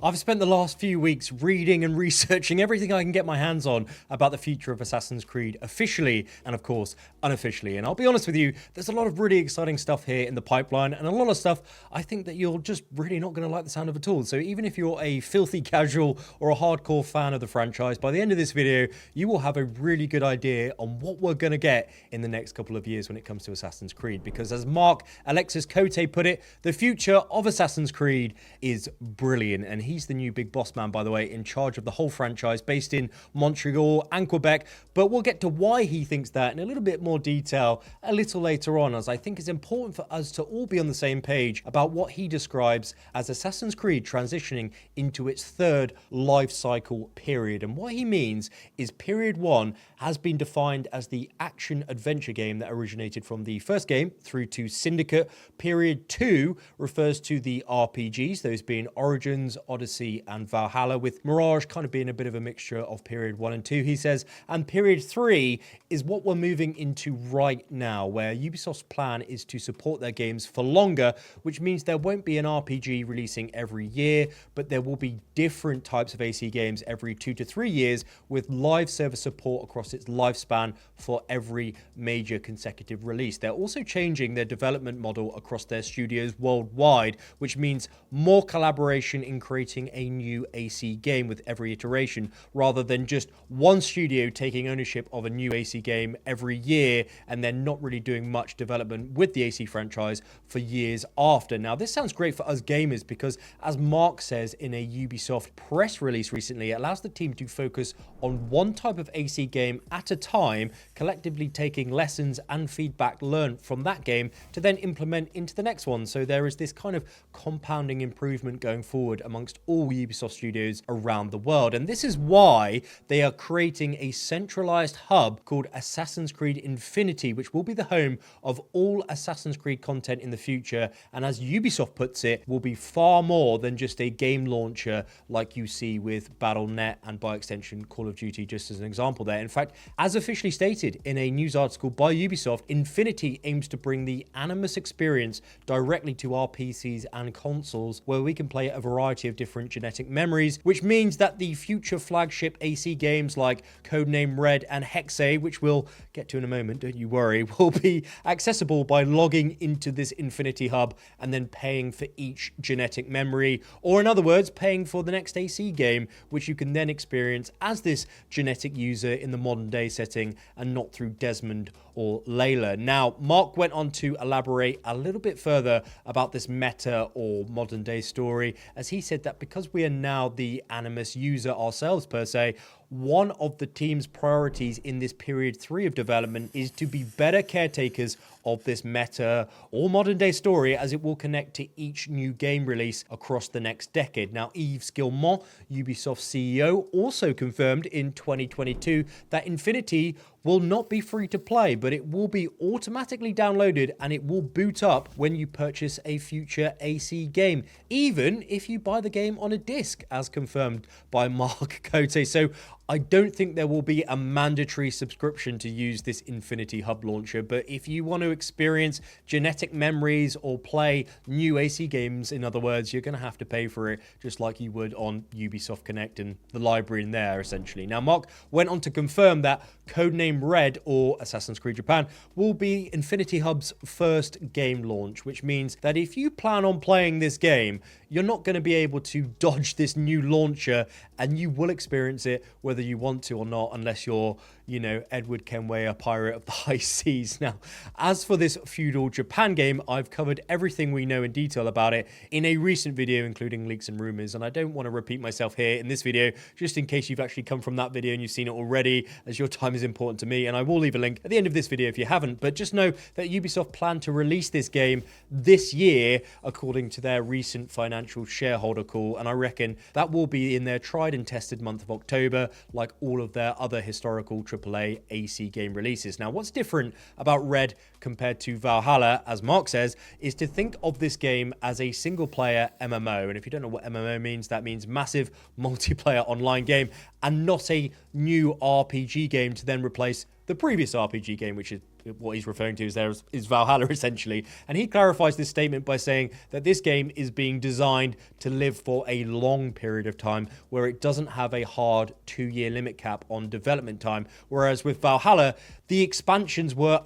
I've spent the last few weeks reading and researching everything I can get my hands on about the future of Assassin's Creed officially and of course unofficially. And I'll be honest with you, there's a lot of really exciting stuff here in the pipeline and a lot of stuff I think that you're just really not going to like the sound of at all. So even if you're a filthy casual or a hardcore fan of the franchise, by the end of this video, you will have a really good idea on what we're going to get in the next couple of years when it comes to Assassin's Creed. Because as Mark Alexis Cote put it, the future of Assassin's Creed is brilliant. And he's the new big boss man, by the way, in charge of the whole franchise based in Montreal and Quebec. But we'll get to why he thinks that in a little bit more detail a little later on, as I think it's important for us to all be on the same page about what he describes as Assassin's Creed transitioning into its third life cycle period. And what he means is period 1 has been defined as the action adventure game that originated from the first game through to Syndicate. Period 2 refers to the RPGs, those being Origins, Odyssey and Valhalla, with Mirage kind of being a bit of a mixture of period 1 and 2, he says. And period 3 is what we're moving into right now, where Ubisoft's plan is to support their games for longer, which means there won't be an RPG releasing every year, but there will be different types of AC games every 2 to 3 years, with live service support across its lifespan for every major consecutive release. They're also changing their development model across their studios worldwide, which means more collaboration in creating a new AC game with every iteration, rather than just one studio taking ownership of a new AC game every year and then not really doing much development with the AC franchise for years after. Now, this sounds great for us gamers because, as Mark says in a Ubisoft press release recently, it allows the team to focus on one type of AC game at a time, collectively taking lessons and feedback learned from that game to then implement into the next one. So there is this kind of compounding improvement going forward amongst all Ubisoft studios around the world. And this is why they are creating a centralized hub called Assassin's Creed Infinity, which will be the home of all Assassin's Creed content in the future. And as Ubisoft puts it, will be far more than just a game launcher like you see with Battle.net and by extension Call of Duty, just as an example there. In fact, as officially stated in a news article by Ubisoft, Infinity aims to bring the Animus experience directly to our PCs and consoles, where we can play a variety of different genetic memories, which means that the future flagship AC games like Codename Red and Hexe, which we'll get to in a moment, don't you worry, will be accessible by logging into this Infinity Hub and then paying for each genetic memory, or in other words, paying for the next AC game, which you can then experience as this genetic user in the modern day setting and not through Desmond or Layla. Now, Mark went on to elaborate a little bit further about this meta or modern day story, as he said that because we are now the Animus user ourselves per se, one of the team's priorities in this period 3 of development is to be better caretakers of this meta or modern day story, as it will connect to each new game release across the next decade. Now, Yves Guillemot, Ubisoft CEO, also confirmed in 2022 that Infinity will not be free to play, but it will be automatically downloaded and it will boot up when you purchase a future AC game, even if you buy the game on a disc, as confirmed by Mark Cote. So I don't think there will be a mandatory subscription to use this Infinity Hub launcher, but if you want to experience genetic memories or play new AC games, in other words, you're going to have to pay for it, just like you would on Ubisoft Connect and the library in there, essentially. Now, Mark went on to confirm that Codename Red, or Assassin's Creed Japan, will be Infinity Hub's first game launch, which means that if you plan on playing this game, you're not going to be able to dodge this new launcher, and you will experience it whether you want to or not, unless you're, you know, Edward Kenway, a pirate of the high seas. Now, as for this Feudal Japan game, I've covered everything we know in detail about it in a recent video, including leaks and rumors, and I don't want to repeat myself here in this video, just in case you've actually come from that video and you've seen it already, as your time is important to me, and I will leave a link at the end of this video if you haven't. But just know that Ubisoft plan to release this game this year, according to their recent financial shareholder call, and I reckon that will be in their tried and tested month of October, like all of their other historical AAA AC game releases. Now, what's different about Red compared to Valhalla, as Mark says, is to think of this game as a single-player MMO. And if you don't know what MMO means, that means massive multiplayer online game, and not a new RPG game to then replace the previous RPG game, which is what he's referring to is Valhalla, essentially. And he clarifies this statement by saying that this game is being designed to live for a long period of time, where it doesn't have a hard 2-year limit cap on development time. Whereas with Valhalla, the expansions were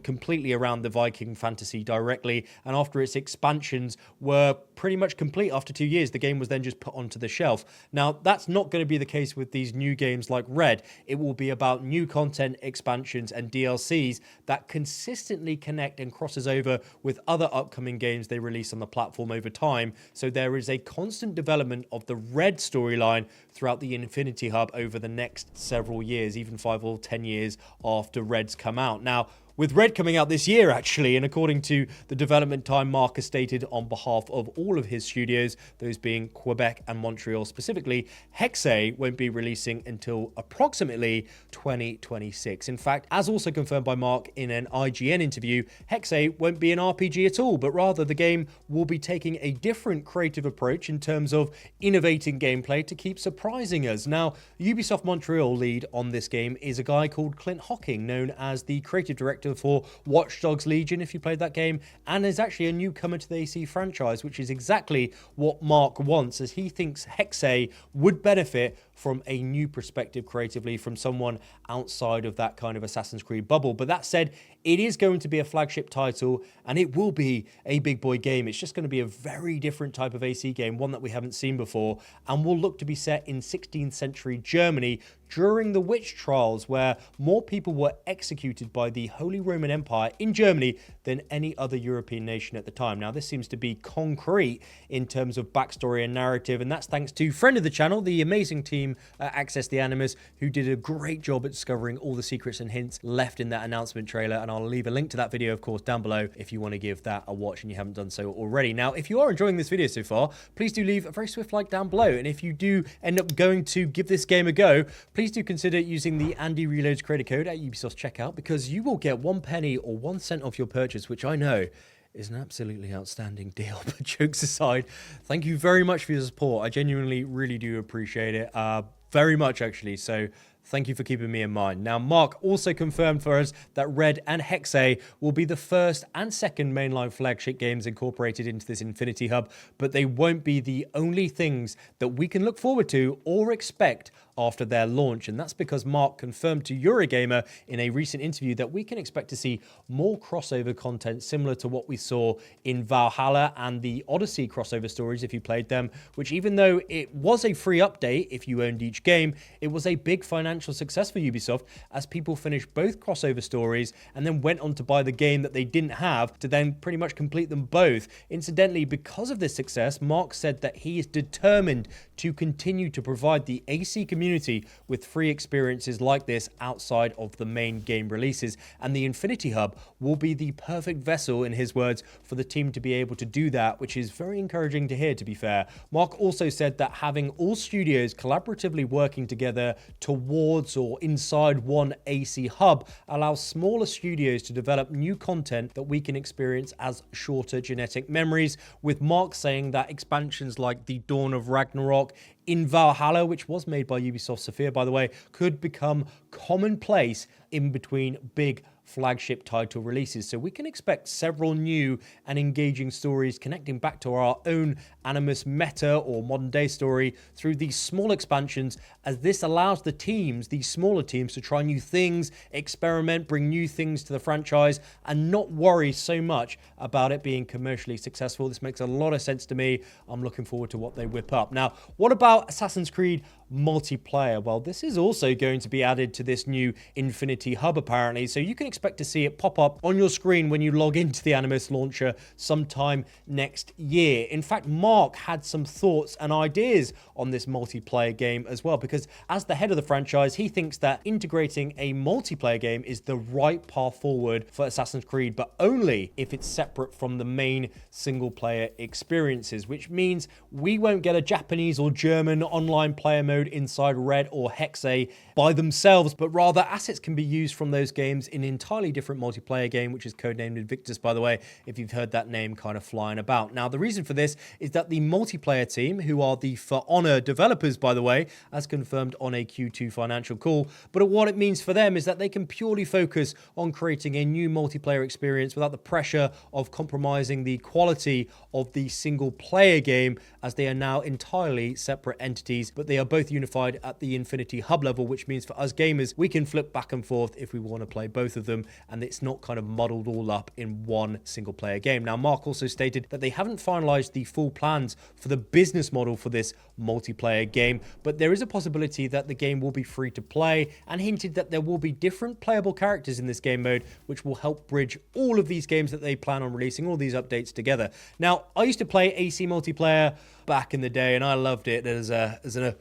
completely around the Viking fantasy directly, and after its expansions were pretty much complete after 2 years, the game was then just put onto the shelf. Now, that's not going to be the case with these new games like Red. It will be about new content, expansions, and DLCs that consistently connect and crosses over with other upcoming games they release on the platform over time. So there is a constant development of the Red storyline throughout the Infinity Hub over the next several years, even 5 or 10 years after Red's come out. Now, with Red coming out this year, actually, and according to the development time Mark has stated on behalf of all of his studios, those being Quebec and Montreal specifically, Hexe won't be releasing until approximately 2026. In fact, as also confirmed by Mark in an IGN interview, Hexe won't be an RPG at all, but rather the game will be taking a different creative approach in terms of innovating gameplay to keep surprising us. Now, Ubisoft Montreal lead on this game is a guy called Clint Hocking, known as the creative director for Watch Dogs Legion, if you played that game, and is actually a newcomer to the AC franchise, which is exactly what Mark wants, as he thinks Hexe would benefit from a new perspective creatively from someone outside of that kind of Assassin's Creed bubble. But that said, it is going to be a flagship title, and it will be a big boy game. It's just going to be a very different type of AC game, one that we haven't seen before, and will look to be set in 16th century Germany during the witch trials, where more people were executed by the Holy Roman Empire in Germany than any other European nation at the time. Now, this seems to be concrete in terms of backstory and narrative, and that's thanks to friend of the channel, the amazing team at Access the Animus, who did a great job at discovering all the secrets and hints left in that announcement trailer. And I'll leave a link to that video, of course, down below if you want to give that a watch and you haven't done so already. Now, if you are enjoying this video so far, please do leave a very swift like down below. And if you do end up going to give this game a go, please do consider using the AndyReloads creator code at Ubisoft's checkout, because you will get 1 penny or 1 cent off your purchase, which I know is an absolutely outstanding deal. But jokes aside, thank you very much for your support. I genuinely really do appreciate it. Very much, actually. So thank you for keeping me in mind. Now, Mark also confirmed for us that Red and Hexe will be the first and second mainline flagship games incorporated into this Infinity Hub, but they won't be the only things that we can look forward to or expect after their launch. And that's because Mark confirmed to Eurogamer in a recent interview that we can expect to see more crossover content similar to what we saw in Valhalla and the Odyssey crossover stories, if you played them, which, even though it was a free update if you owned each game, it was a big financial success for Ubisoft, as people finished both crossover stories and then went on to buy the game that they didn't have to then pretty much complete them both. Incidentally, because of this success, Mark said that he is determined to continue to provide the AC community with free experiences like this outside of the main game releases, and the Infinity Hub will be the perfect vessel, in his words, for the team to be able to do that, which is very encouraging to hear, to be fair. Mark also said that having all studios collaboratively working together towards or inside one AC hub allows smaller studios to develop new content that we can experience as shorter genetic memories, with Mark saying that expansions like the Dawn of Ragnarok in Valhalla, which was made by Ubisoft Sophia, by the way, could become commonplace in between big flagship title releases. So we can expect several new and engaging stories connecting back to our own Animus meta or modern day story through these small expansions, as this allows the teams, these smaller teams, to try new things, experiment, bring new things to the franchise, and not worry so much about it being commercially successful. This makes a lot of sense to me. I'm looking forward to what they whip up. Now, what about Assassin's Creed multiplayer? Well, this is also going to be added to this new Infinity Hub, apparently, so you can expect to see it pop up on your screen when you log into the Animus launcher sometime next year. In fact, Mark had some thoughts and ideas on this multiplayer game as well, because as the head of the franchise, he thinks that integrating a multiplayer game is the right path forward for Assassin's Creed, but only if it's separate from the main single player experiences, which means we won't get a Japanese or German online player mode mode inside Red or Hexe by themselves, but rather assets can be used from those games in an entirely different multiplayer game, which is codenamed Invictus, by the way, if you've heard that name kind of flying about. Now, the reason for this is that the multiplayer team, who are the For Honor developers, by the way, as confirmed on a Q2 financial call, but what it means for them is that they can purely focus on creating a new multiplayer experience without the pressure of compromising the quality of the single player game, as they are now entirely separate entities, but they are both unified at the Infinity Hub level, which means for us gamers, we can flip back and forth if we want to play both of them, and it's not kind of muddled all up in one single player game. Now, Mark also stated that they haven't finalized the full plans for the business model for this multiplayer game, but there is a possibility that the game will be free to play, and hinted that there will be different playable characters in this game mode, which will help bridge all of these games that they plan on releasing, all these updates together. Now, I used to play AC multiplayer back in the day, and I loved it as an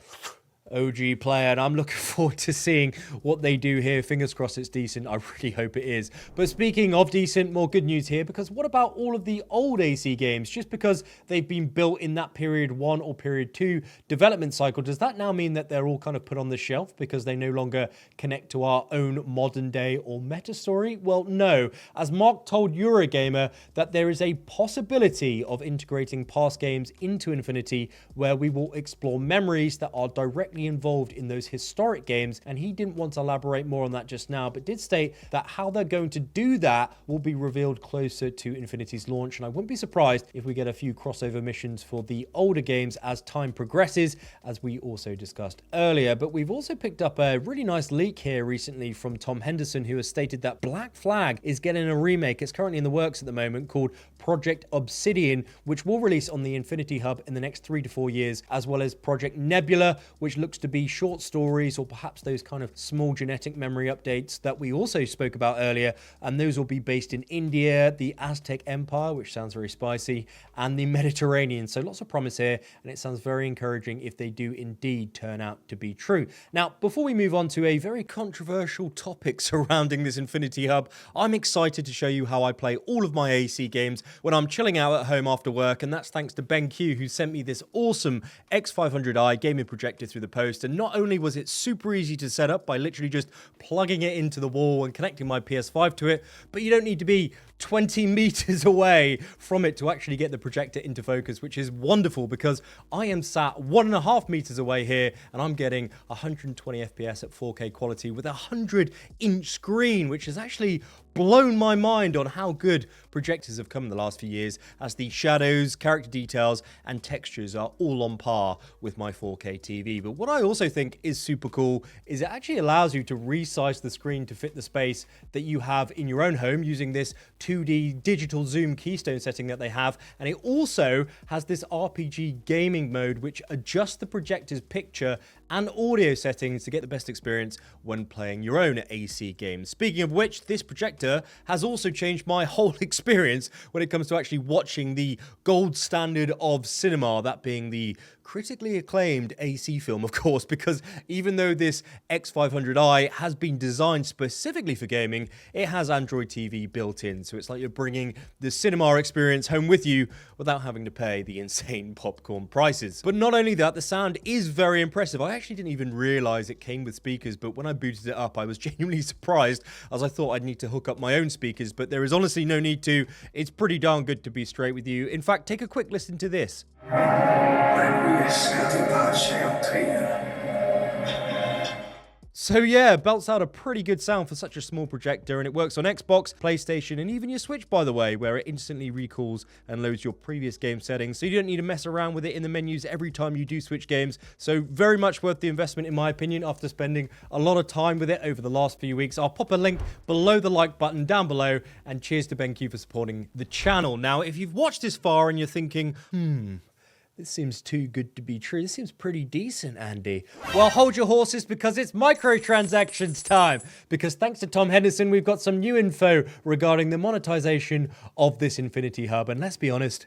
OG player, and I'm looking forward to seeing what they do here. Fingers crossed it's decent. I really hope it is. But speaking of decent, more good news here, because what about all of the old AC games? Just because they've been built in that period 1 or period 2 development cycle, does that now mean that they're all kind of put on the shelf because they no longer connect to our own modern day or meta story? Well, no. As Mark told Eurogamer, that there is a possibility of integrating past games into Infinity, where we will explore memories that are directly involved in those historic games, and he didn't want to elaborate more on that just now, but did state that how they're going to do that will be revealed closer to Infinity's launch, and I wouldn't be surprised if we get a few crossover missions for the older games as time progresses, as we also discussed earlier. But we've also picked up a really nice leak here recently from Tom Henderson, who has stated that Black Flag is getting a remake. It's currently in the works at the moment, called Project Obsidian, which will release on the Infinity Hub in the next 3 to 4 years, as well as Project Nebula, which looks to be short stories or perhaps those kind of small genetic memory updates that we also spoke about earlier, and those will be based in India, the Aztec Empire, which sounds very spicy, and the Mediterranean. So lots of promise here, and it sounds very encouraging if they do indeed turn out to be true. Now, before we move on to a very controversial topic surrounding this Infinity Hub, I'm excited to show you how I play all of my AC games when I'm chilling out at home after work, and that's thanks to BenQ, who sent me this awesome X500i gaming projector through the post. And not only was it super easy to set up by literally just plugging it into the wall and connecting my PS5 to it, but you don't need to be 20 meters away from it to actually get the projector into focus, which is wonderful because I am sat 1.5 meters away here and I'm getting 120 FPS at 4K quality with a 100-inch screen, which has actually blown my mind on how good projectors have come in the last few years, as the shadows, character details, and textures are all on par with my 4K TV. But what I also think is super cool is it actually allows you to resize the screen to fit the space that you have in your own home using this 2D digital zoom keystone setting that they have. And it also has this RPG gaming mode, which adjusts the projector's picture and audio settings to get the best experience when playing your own AC games. Speaking of which, this projector has also changed my whole experience when it comes to actually watching the gold standard of cinema, that being the critically acclaimed AC film, of course, because even though this X500i has been designed specifically for gaming, it has Android TV built in, so it's like you're bringing the cinema experience home with you without having to pay the insane popcorn prices. But not only that, the sound is very impressive. I actually didn't even realize it came with speakers, but when I booted it up, I was genuinely surprised, as I thought I'd need to hook up my own speakers, but there is honestly no need to. It's pretty darn good, to be straight with you. In fact, take a quick listen to this. So yeah, belts out a pretty good sound for such a small projector, and it works on Xbox, PlayStation, and even your Switch, by the way, where it instantly recalls and loads your previous game settings, so you don't need to mess around with it in the menus every time you do switch games. So very much worth the investment, in my opinion, after spending a lot of time with it over the last few weeks. I'll pop a link below the like button down below, and cheers to BenQ for supporting the channel. Now, if you've watched this far and you're thinking, this seems too good to be true. This seems pretty decent, Andy. Well, hold your horses, because it's microtransactions time. Because thanks to Tom Henderson, we've got some new info regarding the monetization of this Infinity Hub. And let's be honest,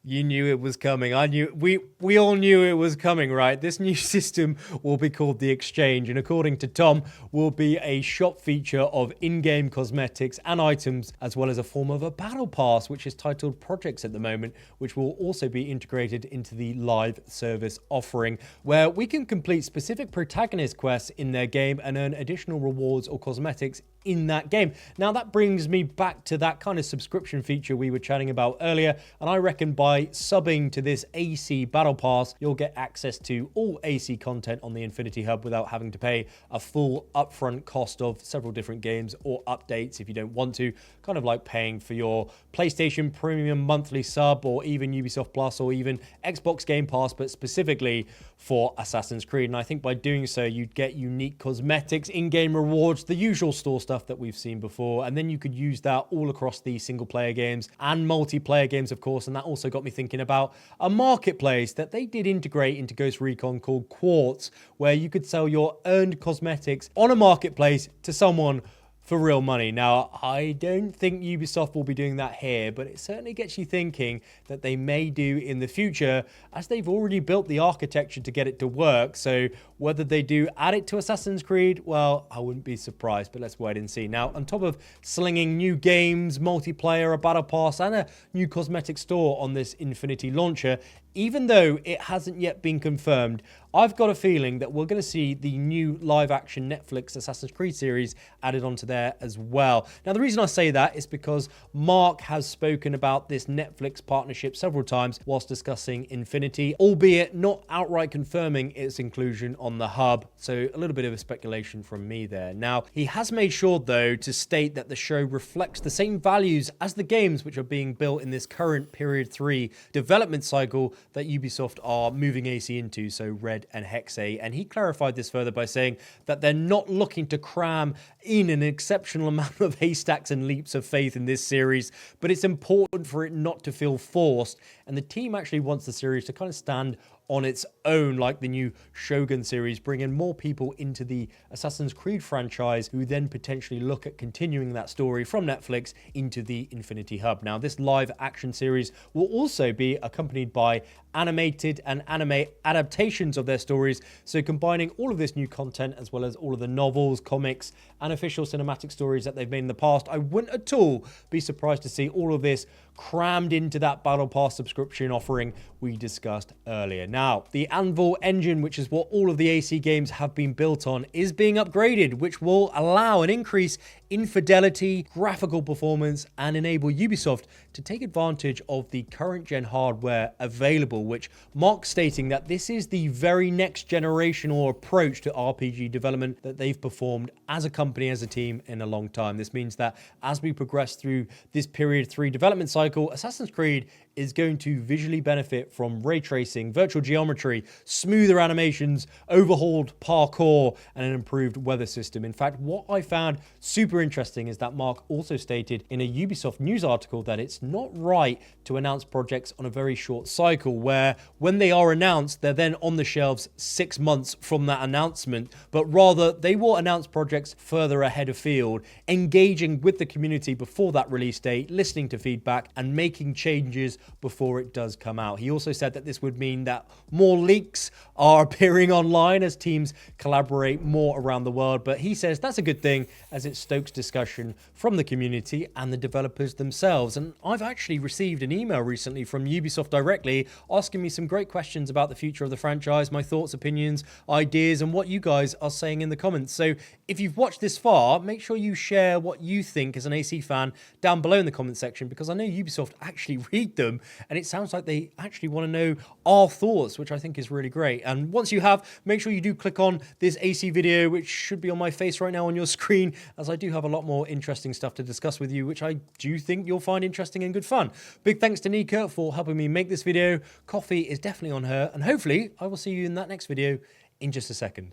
You knew it was coming. I knew we all knew it was coming, right? This new system will be called the Exchange, and according to Tom, will be a shop feature of in-game cosmetics and items, as well as a form of a battle pass, which is titled Projects at the moment, which will also be integrated into the live service offering, where we can complete specific protagonist quests in their game and earn additional rewards or cosmetics in that game. Now that brings me back to that kind of subscription feature we were chatting about earlier, and I reckon by subbing to this AC Battle Pass, you'll get access to all AC content on the Infinity Hub without having to pay a full upfront cost of several different games or updates if you don't want to, kind of like paying for your PlayStation Premium monthly sub or even Ubisoft Plus or even Xbox Game Pass, but specifically for Assassin's Creed. And I think by doing so, you'd get unique cosmetics, in-game rewards, the usual store stuff that we've seen before, and then you could use that all across the single player games and multiplayer games, of course. And that also got me thinking about a marketplace that they did integrate into Ghost Recon called Quartz, where you could sell your earned cosmetics on a marketplace to someone for real money. Now, I don't think Ubisoft will be doing that here, but it certainly gets you thinking that they may do in the future, as they've already built the architecture to get it to work. So whether they do add it to Assassin's Creed, well, I wouldn't be surprised, but let's wait and see. Now, on top of slinging new games, multiplayer, a battle pass, and a new cosmetic store on this Infinity launcher, even though it hasn't yet been confirmed, I've got a feeling that we're going to see the new live-action Netflix Assassin's Creed series added onto there as well. Now, the reason I say that is because Mark has spoken about this Netflix partnership several times whilst discussing Infinity, albeit not outright confirming its inclusion on the hub. So a little bit of a speculation from me there. Now, he has made sure, though, to state that the show reflects the same values as the games which are being built in this current Period 3 development cycle that Ubisoft are moving AC into, so Red and Hexe. And he clarified this further by saying that they're not looking to cram in an exceptional amount of haystacks and leaps of faith in this series, but it's important for it not to feel forced. And the team actually wants the series to kind of stand on its own, like the new Shogun series, bringing more people into the Assassin's Creed franchise who then potentially look at continuing that story from Netflix into the Infinity Hub. Now, this live action series will also be accompanied by animated and anime adaptations of their stories, so combining all of this new content as well as all of the novels, comics, and official cinematic stories that they've made in the past. I wouldn't at all be surprised to see all of this crammed into that Battle Pass subscription offering we discussed earlier. Now, the Anvil Engine, which is what all of the AC games have been built on, is being upgraded, which will allow an increase in fidelity, graphical performance, and enable Ubisoft to take advantage of the current gen hardware available, which Mark stating that this is the very next generational approach to RPG development that they've performed as a company, as a team in a long time. This means that as we progress through this Period 3 development cycle, Assassin's Creed is going to visually benefit from ray tracing, virtual geometry, smoother animations, overhauled parkour, and an improved weather system. In fact, what I found super interesting is that Mark also stated in a Ubisoft news article that it's not right to announce projects on a very short cycle, where when they are announced, they're then on the shelves 6 months from that announcement, but rather they will announce projects further ahead of field, engaging with the community before that release date, listening to feedback, and making changes before it does come out. He also said that this would mean that more leaks are appearing online as teams collaborate more around the world, but he says that's a good thing as it stokes discussion from the community and the developers themselves. And I've actually received an email recently from Ubisoft directly asking me some great questions about the future of the franchise, my thoughts, opinions, ideas, and what you guys are saying in the comments. So if you've watched this far, make sure you share what you think as an AC fan down below in the comment section, because I know Ubisoft actually read them, and it sounds like they actually want to know our thoughts, which I think is really great. And once you have, make sure you do click on this AC video, which should be on my face right now on your screen, as I do have a lot more interesting stuff to discuss with you, which I do think you'll find interesting and good fun. Big thanks to Nika for helping me make this video. Coffee is definitely on her, and hopefully I will see you in that next video in just a second.